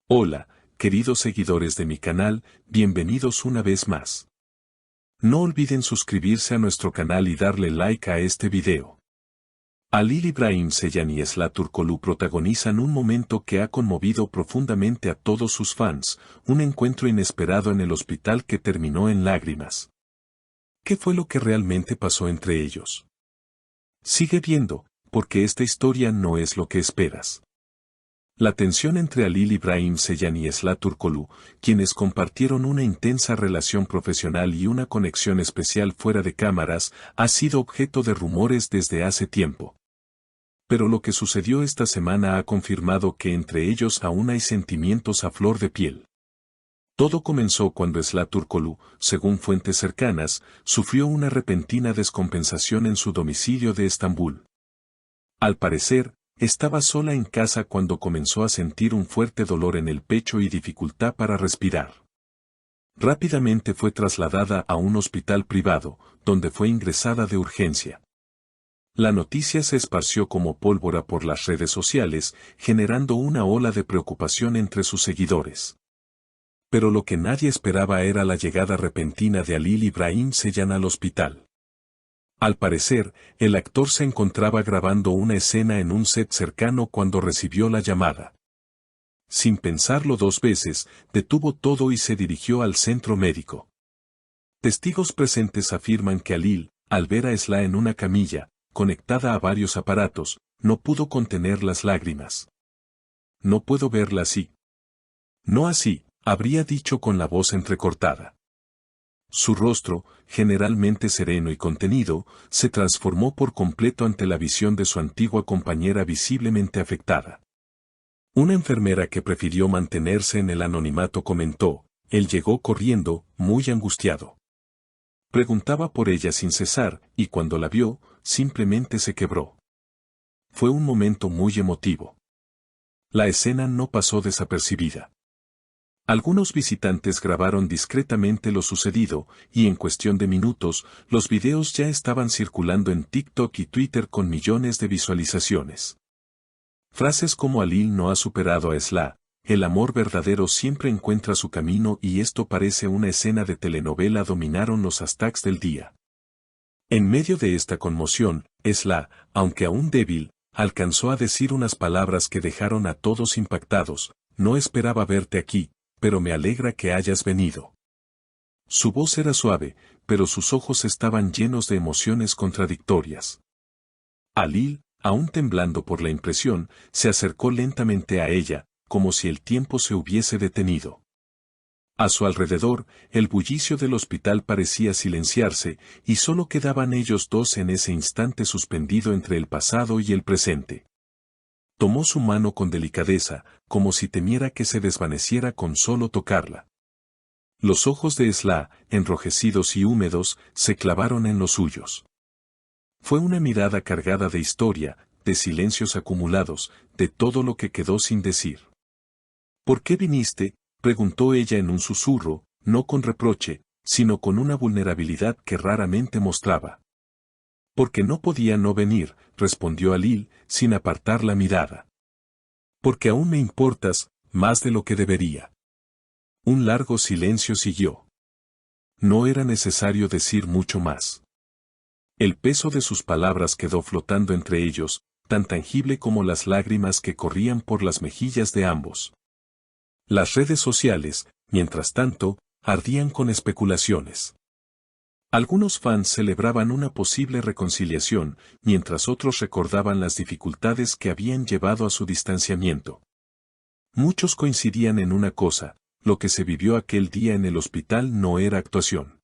Hola, queridos seguidores de mi canal, bienvenidos una vez más. No olviden suscribirse a nuestro canal y darle like a este video. Halil İbrahim Ceylan y Esla Turkoglu protagonizan un momento que ha conmovido profundamente a todos sus fans, un encuentro inesperado en el hospital que terminó en lágrimas. ¿Qué fue lo que realmente pasó entre ellos? Sigue viendo, porque esta historia no es lo que esperas. La tensión entre Halil İbrahim Ceylan y Esla Turkoglu, quienes compartieron una intensa relación profesional y una conexión especial fuera de cámaras, ha sido objeto de rumores desde hace tiempo. Pero lo que sucedió esta semana ha confirmado que entre ellos aún hay sentimientos a flor de piel. Todo comenzó cuando Esla Turkoglu, según fuentes cercanas, sufrió una repentina descompensación en su domicilio de Estambul. Al parecer, estaba sola en casa cuando comenzó a sentir un fuerte dolor en el pecho y dificultad para respirar. Rápidamente fue trasladada a un hospital privado, donde fue ingresada de urgencia. La noticia se esparció como pólvora por las redes sociales, generando una ola de preocupación entre sus seguidores. Pero lo que nadie esperaba era la llegada repentina de Halil İbrahim Ceylan al hospital. Al parecer, el actor se encontraba grabando una escena en un set cercano cuando recibió la llamada. Sin pensarlo dos veces, detuvo todo y se dirigió al centro médico. Testigos presentes afirman que Halil, al ver a Esla en una camilla, conectada a varios aparatos, no pudo contener las lágrimas. No puedo verla así. No así, habría dicho con la voz entrecortada. Su rostro, generalmente sereno y contenido, se transformó por completo ante la visión de su antigua compañera visiblemente afectada. Una enfermera que prefirió mantenerse en el anonimato comentó, él llegó corriendo, muy angustiado. Preguntaba por ella sin cesar, y cuando la vio, simplemente se quebró. Fue un momento muy emotivo. La escena no pasó desapercibida. Algunos visitantes grabaron discretamente lo sucedido, y en cuestión de minutos, los videos ya estaban circulando en TikTok y Twitter con millones de visualizaciones. Frases como Halil no ha superado a Esla, el amor verdadero siempre encuentra su camino y esto parece una escena de telenovela dominaron los hashtags del día. En medio de esta conmoción, Esla, aunque aún débil, alcanzó a decir unas palabras que dejaron a todos impactados, no esperaba verte aquí, pero me alegra que hayas venido. Su voz era suave, pero sus ojos estaban llenos de emociones contradictorias. Halil, aún temblando por la impresión, se acercó lentamente a ella, como si el tiempo se hubiese detenido. A su alrededor, el bullicio del hospital parecía silenciarse, y solo quedaban ellos dos en ese instante suspendido entre el pasado y el presente. Tomó su mano con delicadeza, como si temiera que se desvaneciera con solo tocarla. Los ojos de Esla, enrojecidos y húmedos, se clavaron en los suyos. Fue una mirada cargada de historia, de silencios acumulados, de todo lo que quedó sin decir. ¿Por qué viniste?, preguntó ella en un susurro, no con reproche, sino con una vulnerabilidad que raramente mostraba. Porque no podía no venir, respondió Halil, sin apartar la mirada. Porque aún me importas, más de lo que debería. Un largo silencio siguió. No era necesario decir mucho más. El peso de sus palabras quedó flotando entre ellos, tan tangible como las lágrimas que corrían por las mejillas de ambos. Las redes sociales, mientras tanto, ardían con especulaciones. Algunos fans celebraban una posible reconciliación, mientras otros recordaban las dificultades que habían llevado a su distanciamiento. Muchos coincidían en una cosa, lo que se vivió aquel día en el hospital no era actuación.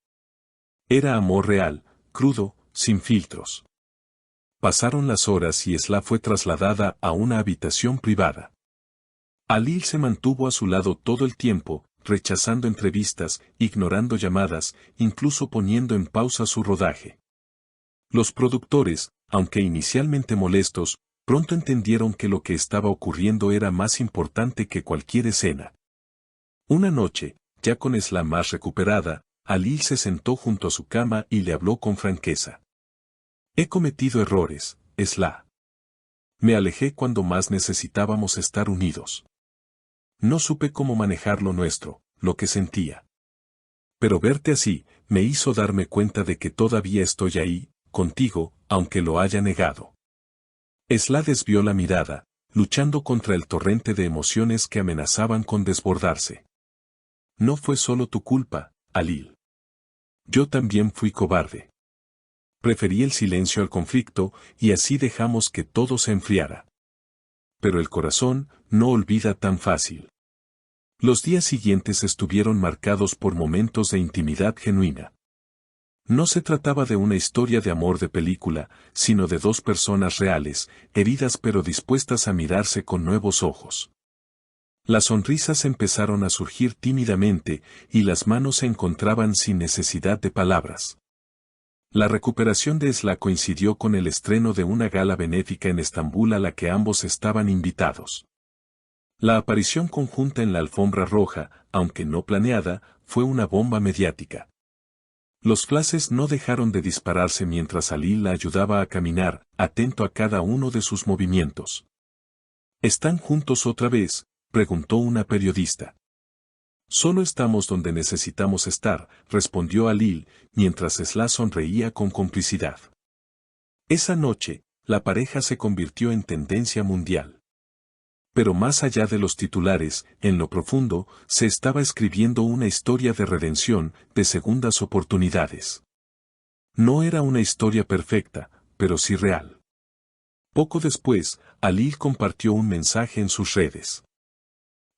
Era amor real, crudo, sin filtros. Pasaron las horas y Esla fue trasladada a una habitación privada. Halil se mantuvo a su lado todo el tiempo, rechazando entrevistas, ignorando llamadas, incluso poniendo en pausa su rodaje. Los productores, aunque inicialmente molestos, pronto entendieron que lo que estaba ocurriendo era más importante que cualquier escena. Una noche, ya con Esla más recuperada, Halil se sentó junto a su cama y le habló con franqueza. He cometido errores, Esla. Me alejé cuando más necesitábamos estar unidos. No supe cómo manejar lo nuestro, lo que sentía. Pero verte así, me hizo darme cuenta de que todavía estoy ahí, contigo, aunque lo haya negado. Esla desvió la mirada, luchando contra el torrente de emociones que amenazaban con desbordarse. No fue solo tu culpa, Alil. Yo también fui cobarde. Preferí el silencio al conflicto, y así dejamos que todo se enfriara. Pero el corazón no olvida tan fácil. Los días siguientes estuvieron marcados por momentos de intimidad genuina. No se trataba de una historia de amor de película, sino de dos personas reales, heridas pero dispuestas a mirarse con nuevos ojos. Las sonrisas empezaron a surgir tímidamente, y las manos se encontraban sin necesidad de palabras. La recuperación de Esla coincidió con el estreno de una gala benéfica en Estambul a la que ambos estaban invitados. La aparición conjunta en la alfombra roja, aunque no planeada, fue una bomba mediática. Los flashes no dejaron de dispararse mientras Alil la ayudaba a caminar, atento a cada uno de sus movimientos. ¿Están juntos otra vez?, preguntó una periodista. Solo estamos donde necesitamos estar, respondió Alil, mientras Esla sonreía con complicidad. Esa noche, la pareja se convirtió en tendencia mundial. Pero más allá de los titulares, en lo profundo, se estaba escribiendo una historia de redención, de segundas oportunidades. No era una historia perfecta, pero sí real. Poco después, Alil compartió un mensaje en sus redes.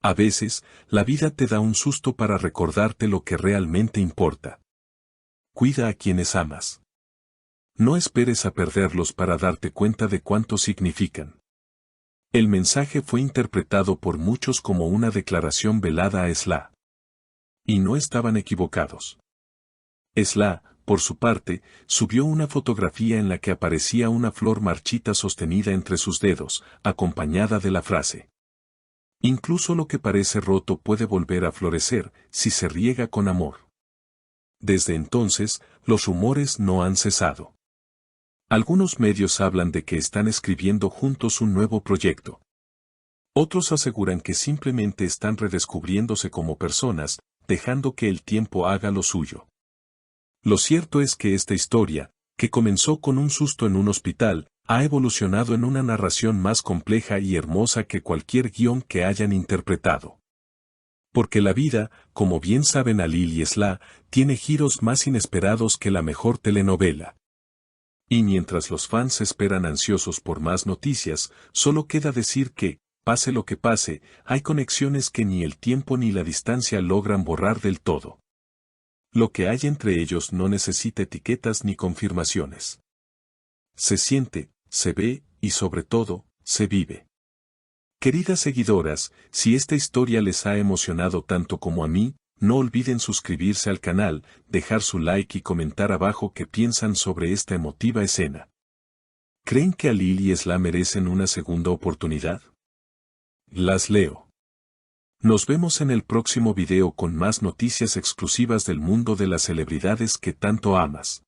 A veces, la vida te da un susto para recordarte lo que realmente importa. Cuida a quienes amas. No esperes a perderlos para darte cuenta de cuánto significan. El mensaje fue interpretado por muchos como una declaración velada a Esla. Y no estaban equivocados. Esla, por su parte, subió una fotografía en la que aparecía una flor marchita sostenida entre sus dedos, acompañada de la frase: incluso lo que parece roto puede volver a florecer, si se riega con amor. Desde entonces, los rumores no han cesado. Algunos medios hablan de que están escribiendo juntos un nuevo proyecto. Otros aseguran que simplemente están redescubriéndose como personas, dejando que el tiempo haga lo suyo. Lo cierto es que esta historia, que comenzó con un susto en un hospital, ha evolucionado en una narración más compleja y hermosa que cualquier guión que hayan interpretado. Porque la vida, como bien saben Alil y Esla, tiene giros más inesperados que la mejor telenovela. Y mientras los fans esperan ansiosos por más noticias, solo queda decir que, pase lo que pase, hay conexiones que ni el tiempo ni la distancia logran borrar del todo. Lo que hay entre ellos no necesita etiquetas ni confirmaciones. Se siente, se ve, y sobre todo, se vive. Queridas seguidoras, si esta historia les ha emocionado tanto como a mí, no olviden suscribirse al canal, dejar su like y comentar abajo qué piensan sobre esta emotiva escena. ¿Creen que Alil y Esla merecen una segunda oportunidad? Las leo. Nos vemos en el próximo video con más noticias exclusivas del mundo de las celebridades que tanto amas.